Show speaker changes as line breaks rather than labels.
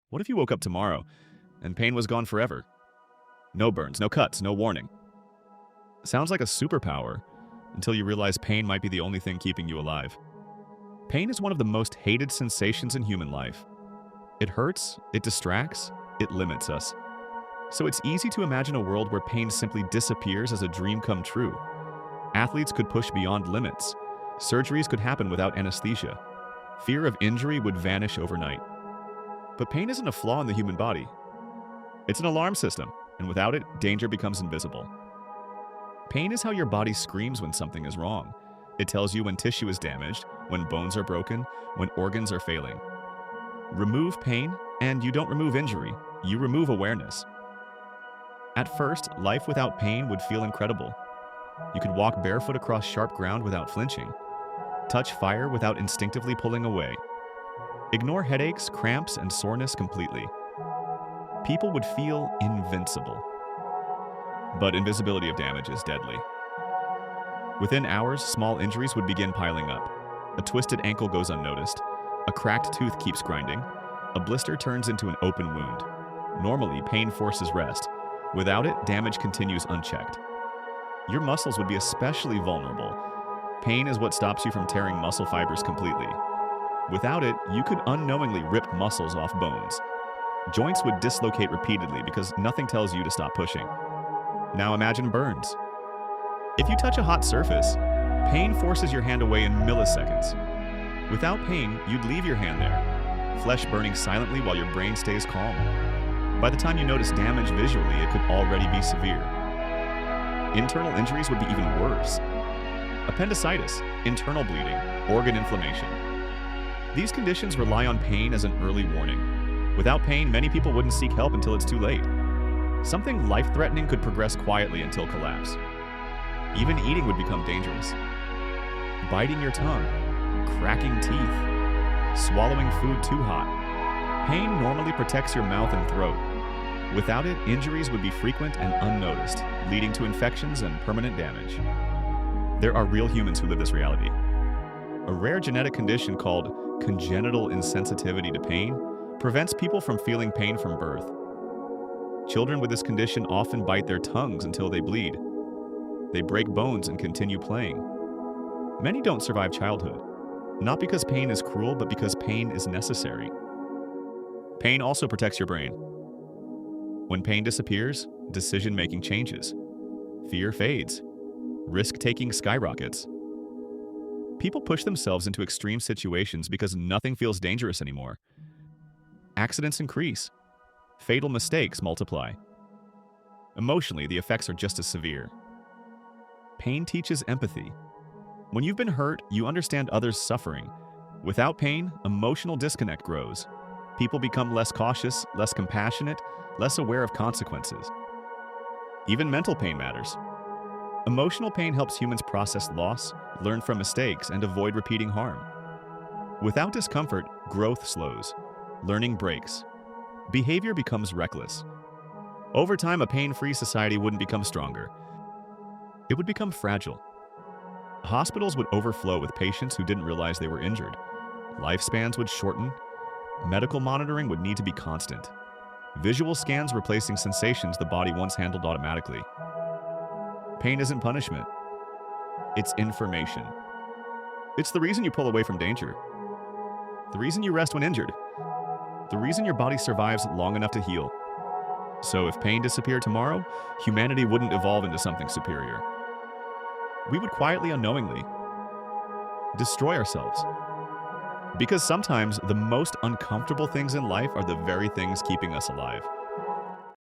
What if you woke up tomorrow and pain was gone forever? No burns, no cuts, no warning. Sounds like a superpower until you realize pain might be the only thing keeping you alive. Pain is one of the most hated sensations in human life. It hurts, it distracts, it limits us. So it's easy to imagine a world where pain simply disappears as a dream come true. Athletes could push beyond limits. Surgeries could happen without anesthesia. Fear of injury would vanish overnight. But pain isn't a flaw in the human body. It's an alarm system, and without it, danger becomes invisible. Pain is how your body screams when something is wrong. It tells you when tissue is damaged, when bones are broken, when organs are failing. Remove pain, and you don't remove injury. You remove awareness. At first, life without pain would feel incredible. You could walk barefoot across sharp ground without flinching, touch fire without instinctively pulling away, ignore headaches, cramps, and soreness completely. People would feel invincible. But invisibility of damage is deadly. Within hours, small injuries would begin piling up. A twisted ankle goes unnoticed. A cracked tooth keeps grinding. A blister turns into an open wound. Normally, pain forces rest. Without it, damage continues unchecked. Your muscles would be especially vulnerable. Pain is what stops you from tearing muscle fibers completely. Without it, you could unknowingly rip muscles off bones. Joints would dislocate repeatedly because nothing tells you to stop pushing. Now imagine burns. If you touch a hot surface, pain forces your hand away in milliseconds. Without pain, you'd leave your hand there, flesh burning silently while your brain stays calm. By the time you notice damage visually, it could already be severe. Internal injuries would be even worse. Appendicitis, internal bleeding, organ inflammation. These conditions rely on pain as an early warning. Without pain, many people wouldn't seek help until it's too late. Something life-threatening could progress quietly until collapse. Even eating would become dangerous. Biting your tongue, cracking teeth, swallowing food too hot. Pain normally protects your mouth and throat. Without it, injuries would be frequent and unnoticed, leading to infections and permanent damage. There are real humans who live this reality. A rare genetic condition called congenital insensitivity to pain prevents people from feeling pain from birth. Children with this condition often bite their tongues until they bleed. They break bones and continue playing. Many don't survive childhood, not because pain is cruel, but because pain is necessary. Pain also protects your brain. When pain disappears, decision-making changes. Fear fades. Risk-taking skyrockets. People push themselves into extreme situations because nothing feels dangerous anymore. Accidents increase. Fatal mistakes multiply. Emotionally, the effects are just as severe. Pain teaches empathy. When you've been hurt, you understand others' suffering. Without pain, emotional disconnect grows. People become less cautious, less compassionate, less aware of consequences. Even mental pain matters. Emotional pain helps humans process loss, learn from mistakes, and avoid repeating harm. Without discomfort, growth slows. Learning breaks. Behavior becomes reckless. Over time, a pain-free society wouldn't become stronger. It would become fragile. Hospitals would overflow with patients who didn't realize they were injured. Lifespans would shorten. Medical monitoring would need to be constant. Visual scans replacing sensations the body once handled automatically. Pain isn't punishment. It's information. It's the reason you pull away from danger. The reason you rest when injured. The reason your body survives long enough to heal. So if pain disappeared tomorrow, humanity wouldn't evolve into something superior. We would quietly, unknowingly, destroy ourselves. Because sometimes the most uncomfortable things in life are the very things keeping us alive.